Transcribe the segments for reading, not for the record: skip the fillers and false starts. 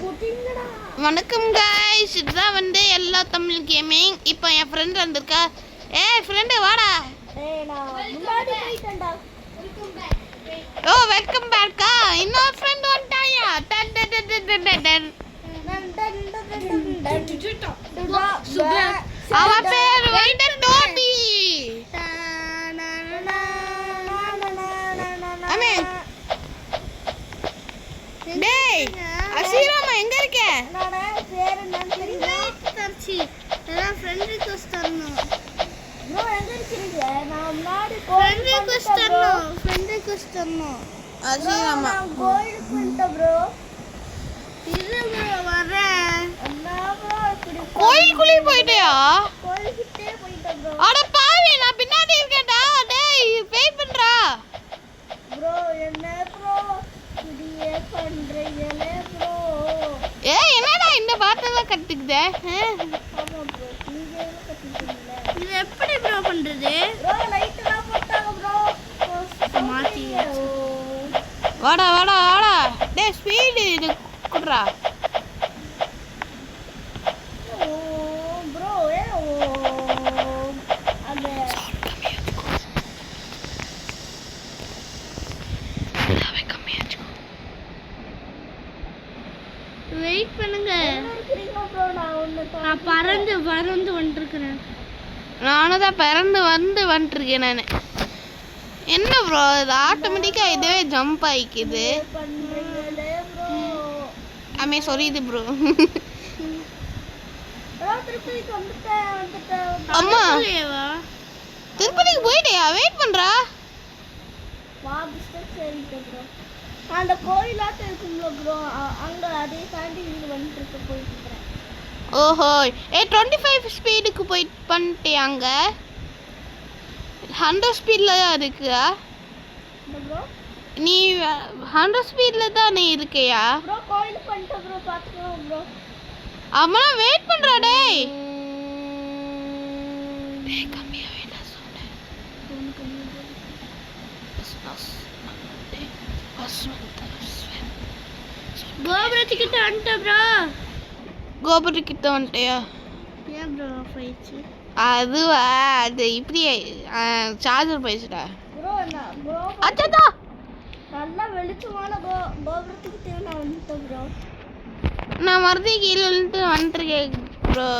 வணக்கம் गाइस, இதுதான் வந்து எல்லா தமிழ் கேமிங். இப்போ என் ஃப்ரெண்ட் வந்திருக்கா. ஏய் ஃப்ரெண்ட் வாடா. நான் முன்னாடி போயிட்டேன்டா. ஓ வெல்கம் பேக்கா. இன்னொரு ஃப்ரெண்ட் வந்துட்டாயா. டன் டன் டன் டன் டன் டன். அவ பேர் வந்து டோபி. அமே டேய் அசீராமா எங்க இருக்க? என்னடா பேர் என்னன்னு தெரியல. தர்ச்சி நான் ஃப்ரெண்ட் ரிக்வெஸ்ட் தரணும். ப்ரோ எங்க இருக்கீங்க? நான் முன்னாடி ஃப்ரெண்ட் ரிக்வெஸ்ட் தரணும். அசீராமா கோயிலுக்கு வந்துட்டேன் ப்ரோ. இல்ல ப்ரோ வரேன். அண்ணா ப்ரோ இப்படி கோயிலுக்குள்ளே போயிட்டியா? கோயிலுக்கிட்டே போயிட்டேன் ப்ரோ. அட பாவி, நான் பின்னாடி இருக்கேன்டா. டேய் வெயிட் பண்றா. ப்ரோ என்ன ப்ரோ இப்படியே பண்றீங்களே ப்ரோ. ஏய் என்னடா இந்த வார்த்தைலாம் கத்துக்குதே? ஆமா ப்ரோ நீங்க என்ன கத்துட்டீங்களா? இது எப்படி ப்ரோ பண்றது? ப்ரோ லைட்லாம் போட்டாங்க ப்ரோ. மாத்தி வாடா வாடா வாடா. டேய் ஸ்பீடு இது குடுறா. ஓ ப்ரோ ஏ ஓ அந்த வெயிட் பண்ணுங்க. இருக்கீங்க ப்ரோ. நான் பறந்து வந்துருக்கேன். நானும் தான் பறந்து வந்துருக்கேன் நான். என்ன ப்ரோ இது ஆட்டோமேட்டிக்கா இதுவே ஜம்ப் ஆயிக்குது. பண்றீங்களே ப்ரோ. அமே சொல்லிது ப்ரோ. ப்ரோ திருப்பதிக்கு வந்துட்டேன். அம்மா திருப்பதிக்கு போயிட்டியா? வெயிட் பண்றா. வா பிஸ்கட் சரிங்க ப்ரோ. அந்த கோயிலாட்ட இருக்கும்ல ப்ரோ, அங்க அதே தாண்டி இங்க வந்துட்டு போயிட்டு இருக்கேன். ஓஹோ ஏ 25 ஸ்பீடுக்கு போயிட் பண்ணிட்டியாங்க? 100 ஸ்பீட்ல தான் இருக்குயா? ப்ரோ நீ 100 ஸ்பீட்ல தான் நீ இருக்கியா? ப்ரோ கோயிலுக்கு வந்துட்டேன் ப்ரோ. பாத்துக்கோ ப்ரோ. அம்மா வெயிட் பண்றா. டேய் டேய் கம்மியா வேணா சொன்னேன். கோபுரத்துக்கிட்ட வந்துட்டேன் ப்ரோ. கோபுரத்துக்கிட்ட வந்துட்டியா? ஏன் ப்ரோ போயிடுச்சு? அதுவா அது இப்படியே சார்ஜர் போயிடுச்சுடா. ப்ரோ நான் ப்ரோ அச்சா நல்லா வெளிச்சமான கோபுரத்துக்கிட்ட நான் வந்துட்டேன் ப்ரோ. நான் மறுபடியும் கீழே வந்துருக்கேன் ப்ரோ.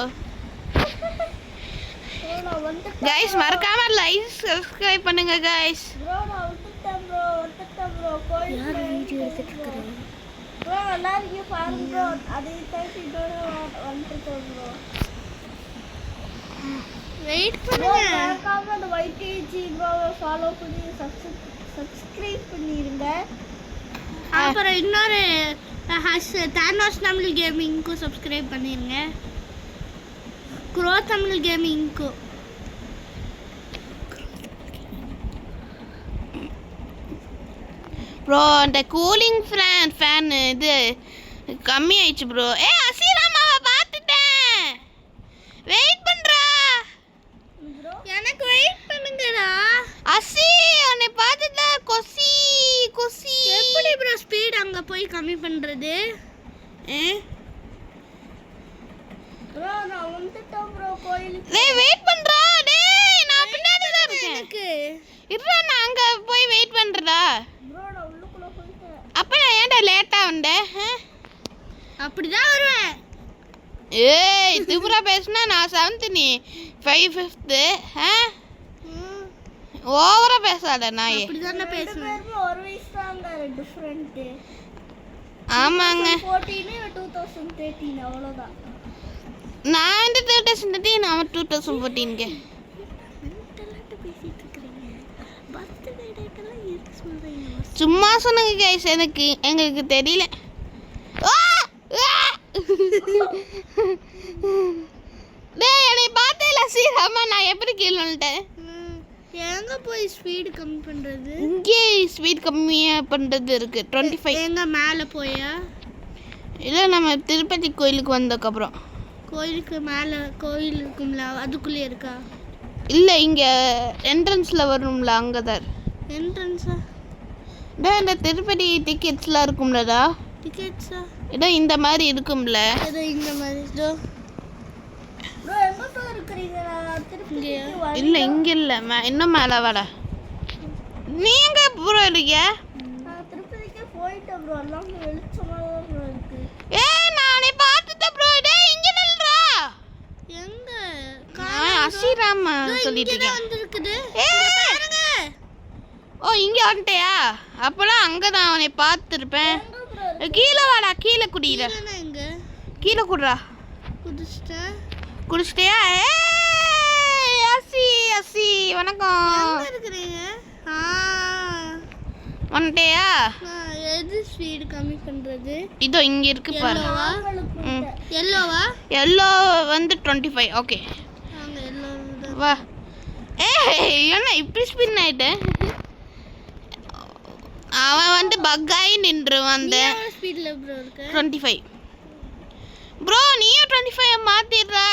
ப்ரோ நான் வந்துட்டேன் கைஸ் மறக்காம லைக் சப்ஸ்கிரைப் பண்ணுங்க கைஸ். ப்ரோ. நான் வந்துட்டேன் ப்ரோ. கோயிலுக்கு வீடியோ எடுத்துட்டு இருக்கேன் ப்ரோ. நல்லா இருக்கீங்க பாருங்க ப்ரோ. அதே டைப் இதோட வந்துட்டேன் ப்ரோ. வெயிட் பண்ணுங்க. மறக்காம அந்த YTG ப்ரோவை ஃபாலோ பண்ணி சப்ஸ்கிரைப் பண்ணிருங்க. அப்புறம் இன்னொரு தானோஸ் தமிழ் கேமிங்க்கு சப்ஸ்கிரைப் பண்ணிருங்க. க்ரோ தமிழ் கேமிங்க்கு. ப்ரோ அந்த கூலிங் ஃபேன் இது கம்மி ஆயிடுச்சு ப்ரோ. ஏ அசீராமாவை பார்த்துட்டேன். வெயிட் பண்றா. எனக்கு வெயிட் பண்ணுங்கடா. அசி உன்னை பார்த்துட்டா கொசி எப்படி ப்ரோ ஸ்பீட் அங்க போய் கம்மி பண்றது? ப்ரோ நான் வந்துட்டேன் ப்ரோ கோயிலுக்கு. டேய் வெயிட் பண்றா. டேய் நான் பின்னாடி தான் இருக்கேன். இருடா நான் அங்க போய் வெயிட் பண்றதா. ப்ரோ நான் உள்ளுக்குள்ள போயிட்டேன். அப்ப நான் ஏன்டா லேட்டா வந்தேன்? அப்படிதான் வருவேன். ஏய் திமுறா பேசுனா நான் 7th நீ 5th. ஓவரா பேசாத நாயே. அப்படிதானே பேசுறேன். ஒரு வயசு தாங்க டிஃபரண்ட். ஆமாங்க 2014 2013 அவ்வளவுதான். நான் வந்து 2013 அவன் 2014ங்க. சும்மா சொன்னங்க கைஸ், எங்களுக்கு தெரியல. டேய் என்னை பார்த்தேல சீராமா நான் எப்படி கீழே வந்துட்டேன்? எங்க போய் ஸ்பீட் கம்மி பண்றது? இங்கே ஸ்பீட் கம்மியா பண்றது இருக்கு 25. எங்க மேல போயா? இல்ல நம்ம திருப்பதி கோயிலுக்கு வந்ததுக்கு அப்புறம். கோயிலுக்கு மேல கோயில் இருக்கும்ல அதுக்குள்ளே இருக்கா? இல்ல இங்க என்ட்ரன்ஸ்ல வரும்ல அங்கதான். என்ட்ரன்ஸா? இந்த திருப்பதி டிக்கெட்ஸ்லாம் இருக்கும்லடா. டிக்கெட்ஸா? இதோ இந்த மாதிரி இருக்கும்ல. இது இந்த மாதிரி இதோ ப்ரோ எங்க ப்ரோ இருக்கீங்க? நான் திருப்பி இல்ல இங்க இல்ல, இன்னும் மேல வாட. நீ எங்க ப்ரோ இருக்கீங்க? நான் திருப்பதிக்கு போயிட்டேன் ப்ரோ. எல்லாம் வெளிச்சமா தான் ப்ரோ இருக்கு. நானே பார்த்துட்டேன் ப்ரோ. டேய் இங்க நில்றா. எங்க அசிராமா சொல்லிட்டு இருக்கேன். வந்திருக்குது. பாருங்க. ஓ இங்க வந்துட்டியா? அப்பலாம் அங்க தான் அவனை பார்த்திருப்பேன். கீழே வாடா, கீழே குடிடா. எங்க கீழே குடுறா. குடிச்சிட்டியா? அசி அசி வணக்கம். எங்க இருக்கீங்க? வந்துட்டியா? எது ஸ்பீடு கம்மி பண்றது? இதோ இங்க இருக்கு பாரு. எல்லோவா? எல்லோ வந்து 25. ஓகே அங்க எல்லோ வா. என்ன இப்படி ஸ்பின் ஆயிட்ட? அவன் வந்து பக்காய் நின்று வந்த ஸ்பீட்ல ப்ரோ இருக்கு 25. ப்ரோ நீயும் 25 மாத்திடுறா.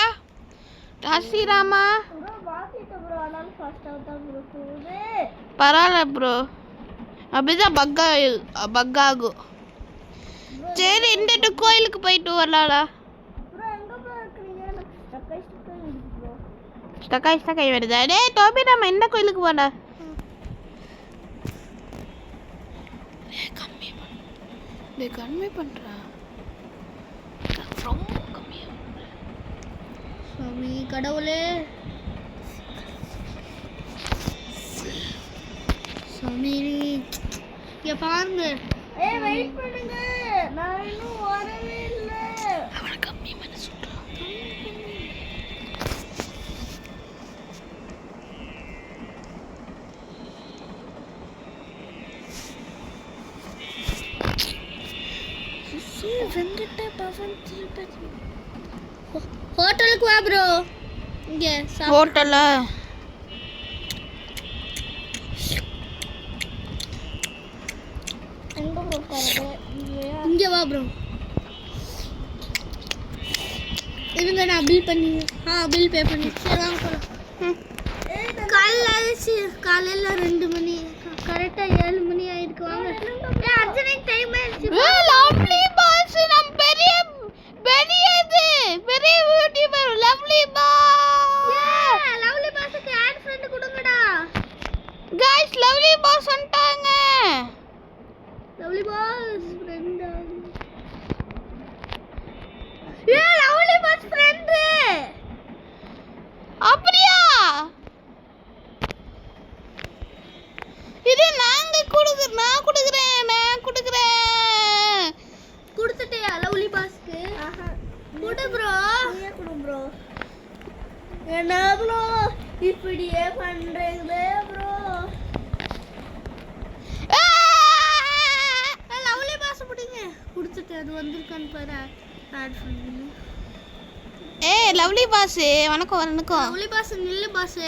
ராசிராமா ப்ரோ மாத்திட்ட ப்ரோ. அதனால ஃபாஸ்டா தான் ப்ரோ போகுது. பரவாயில்ல ப்ரோ, அப்படிதான் பக்காகும். சரி இந்த கோயிலுக்கு போயிட்டு வரலாடா. ப்ரோ எங்க ப்ரோ இருக்கீங்க? ஸ்டக்காய் வருதா? டேய் டோபி நம்ம எந்த கோயிலுக்கு போடா? கம்மி பண்றா. ரொம்ப கம்மியா சாமி கடவுளே. சாமி இங்க பாருங்க. வெயிட் பண்ணுங்க, நான் இன்னும் வரவே இல்ல. அவன கம்மி பண்ண சொல்றா. ஹோட்டலுக்கு வா ப்ரோ. இங்க ஹோட்டலா? எங்க ப்ரோ பாருங்க. இங்க வா ப்ரோ. இருங்க நான் பில் பண்ணி பில் பே பண்ணி சரி வாங்க போலாம். காலையில 2 மணி கரெக்டா 7 மணி ஆயிருக்கு. வாங்க. அர்ஜென்ட் டைம் ஆயிடுச்சு. லவ்லி பாஸ் நம்ம பெரிய யூடியூபர் லவ்லி பாஸ். லவ்லி பாஸ்க்கு ஆட் ஃப்ரெண்ட் கொடுங்கடா. गाइस லவ்லி பாஸ் வந்துட்டாங்க. Lovely boss friend. Lovely boss friend. அப்படியா? இது நான் கொடுக்குறேன். கொடுத்துட்டியா லவ்லி பாஸ்க்கு? குடு ப்ரோ. நீயே குடு ப்ரோ. என்ன ப்ரோ இப்படியே பண்றீங்க ப்ரோ? லவ்லி பாஸ் புடிங்க. கொடுத்துட்டு அது வந்திருக்கான்னு பாரு. ஆட் பண்ணு. லவ்லி பாஸ் வணக்கம். லவ்லி பாஸ் நில்லு பாஸ்.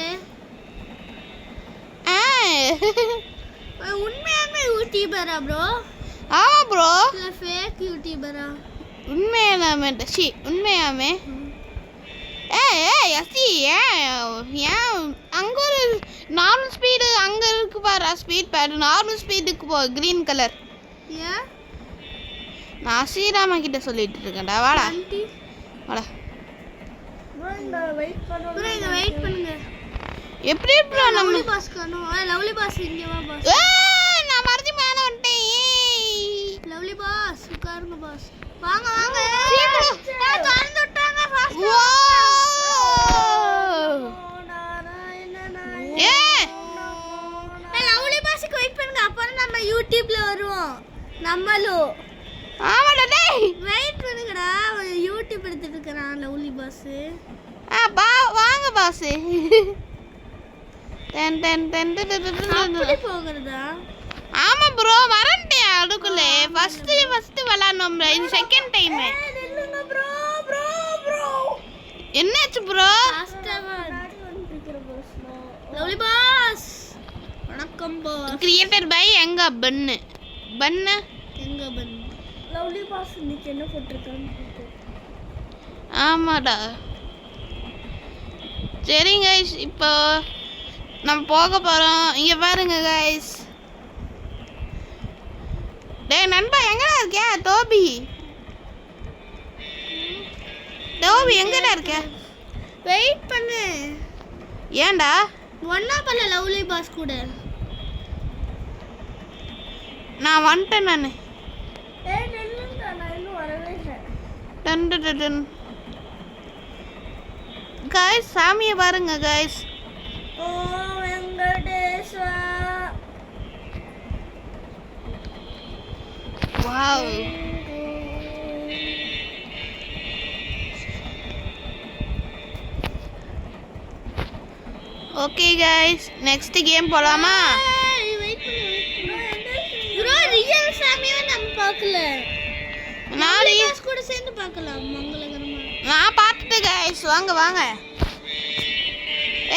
உண்மையாமே யூடியூபரா ப்ரோ? ஆமா ப்ரோ. இல்ல ஃபேக் யூடியூபரா? உண்மையாமே. அசி அங்க ஒரு நார்மல் ஸ்பீடு அங்க இருக்கு பாரு. ஸ்பீட் பேட் நார்மல் ஸ்பீடுக்கு போ. Green colour. ஏன்? நான் ஸ்ரீராமா கிட்ட சொல்லிட்டு இருக்கேன்டா. வாடா வாடா. வெயிட் பண்ணுங்க. எப்படி ப்ரோ நம்ம லவ்லி பாஸ் காணோம். லவ்லி பாஸ் இங்க வா பாஸ். நான் மறந்து மேல வந்துட்டேன். லவ்லி பாஸ் உட்காருங்க பாஸ். வாங்க திறந்து விட்டாங்க ஃபாஸ்ட். லவ்லி பாஸ்க்கு வெயிட் பண்ணுங்க. அப்புறம் நம்ம யூடியூப்ல வருவோம் நம்மளும். ஆமாடா டேய் வெயிட் பண்ணுங்கடா. யூடியூப் எடுத்துட்டு இருக்கறான் லவ்லி பாஸ். வாங்க பாஸ். அப்படி போகிறதா? ஆமா ப்ரோ மறந்துட்டேன். அதுக்குள்ள ஃபர்ஸ்ட் விளையாடணும். இது செகண்ட் டைம். நில்லுங்க ப்ரோ. என்னாச்சு ப்ரோ? லவ்லி பாஸ் வணக்கம் பாஸ். கிரியேட்டட் பை எங்க பன்னு எங்க பன்னு. லவ்லி பாஸ் இன்னைக்கு என்ன போட்டுருக்கான்னு. ஆமாடா. சரி கைஸ், இப்போ நம்ம போக போறோம். இங்க பாருங்க கைஸ். டேய் நண்பா எங்கடா இருக்கியா? டோபி எங்கடா இருக்க? வெயிட் பண்ணு. ஏன்டா ஒண்ணா பண்ண லவ்லி பாஸ் கூட. நான் வந்துட்டேன் நான். ஏய் நில்லுங்க, நான் இன்னும் வரவே இல்லை. டன் டன் டன். गाइस சாமியை பாருங்க गाइस. ஓ வெங்கடேஷா. Wow. Okay guys next game போலாமா? வெயிட் பண்ணு. ப்ரோ ரியல் சாமியை நம்ம பார்க்கல. நான் ரியல் கூட சேர்ந்து பார்க்கலாம் மங்களகரமா. நான் பார்த்துட்டேன் गाइस. வாங்க வாங்க.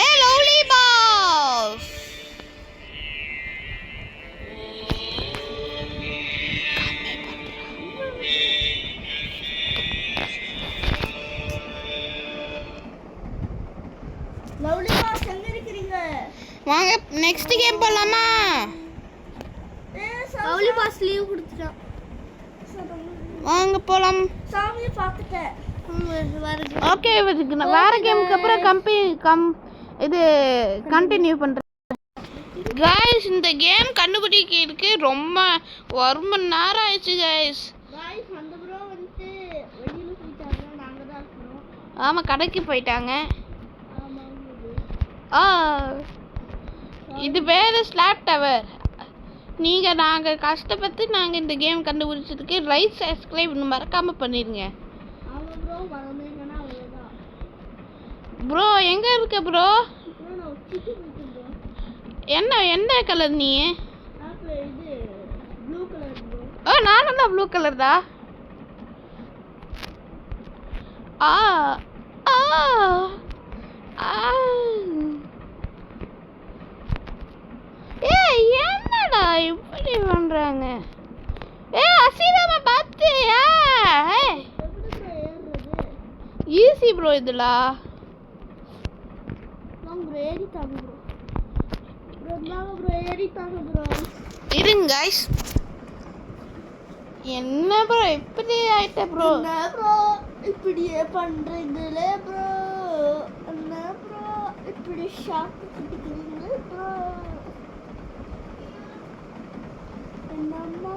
ஏய் லவ்லி பாஸ். லவ்லி பாஸ் எங்க இருக்கீங்க? வாங்க நெக்ஸ்ட் கேம் போலாமா? லவ்லி பாஸ் லீவ் கொடுத்துட்டான். வாங்க போலாம். சாமியை பார்த்துட்டேன். ஓகே வேற கேமுக்கு அப்புறம் இது கண்டினியூ பண்றேன் गाइस. இந்த கேம் கண்டுபிடிக்கிறதுக்கு ரொம்ப 1 மணி நேரம் ஆயிடுச்சு गाइस. गाइस அந்த ப்ரோ வந்து வெளியில போயிட்டாங்க, நாங்க தான் இருக்கோம். ஆமா கடைக்கு போயிட்டாங்க. இது வேற ஸ்லாப் டவர். நாங்க கஷ்டப்பட்டு நாங்க இந்த கேம் கண்டுபிடிச்சதுக்கு லைக் சப்ஸ்கிரைப் மறக்காம பண்ணிருங்க. ஆமா ப்ரோ வரவேங்கன்னா அவ்வளவுதான். ப்ரோ எங்க இருக்க ப்ரோ? நான் சிட்டி போயிட்டேன் ப்ரோ. என்ன கலர் நீ? இது ப்ளூ கலர் ப்ரோ. நானும் தான் ப்ளூ கலர் தான். ஏய் என்னடா இப்படி பண்றாங்க? அசிரமா பாத்தியா? ஈஸி ப்ரோ இதுல. ப்ரோ ஏறிட்டாங்க ப்ரோ. ப்ரோ ஏறிட்டாங்க ப்ரோ. இருங்க गाइस. என்ன ப்ரோ இப்படி ஆயிட்ட ப்ரோ? என்ன ப்ரோ இப்படியே பண்றீங்களே ப்ரோ? என்ன ப்ரோ இப்படி ஷாக் கொடுக்குறீங்க ப்ரோ? என்னம்மா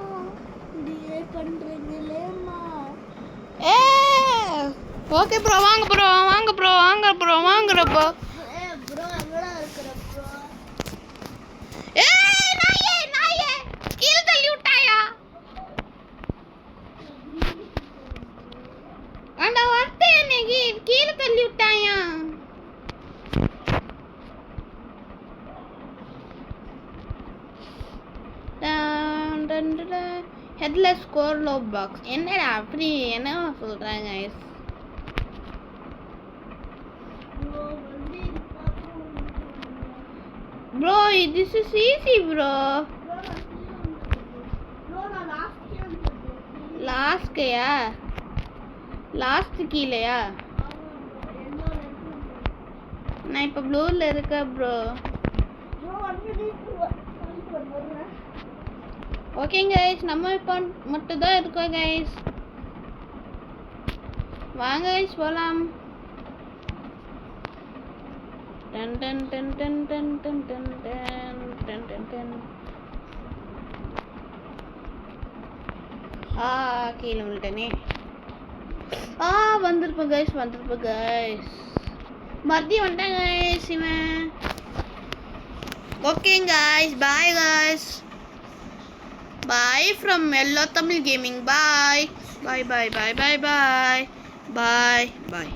இப்படியே பண்றீங்களேம்மா? ஓகே ப்ரோ வாங்க ப்ரோ வாங்க ப்ரோ வாங்க ப்ரோ வாங்குற ப்ரோ. ப்ரோ எங்கடா இருக்கற ப்ரோ? நாயே கீழ தள்ளி விட்டாயா? அட வரட்டே நீ கீழ தள்ளி விட்டாயா? Headless score low box. என்னடா அப்படி என்ன சொல்றாங்க guys? Bro, this is easy, bro. Last kya? Last கீழயா? நான் இப்ப ப்ளூல இருக்க bro. ஓகே गाइस நம்ம இப்ப மட்டும் தான் இருக்கோம் गाइस. வாங்க गाइस போலாம். டன் டன் டன் டன் டன் டன் டன் டன் டன் டன். கீழே விழுட்டனே. வந்திருப்போம் गाइस வந்திருப்போம் गाइस. மறுபடியும் வந்துட்டேன் गाइस இவன். Okay guys bye guys. Bye from Yellow Tamil Gaming. Bye. Bye bye bye bye bye. Bye bye.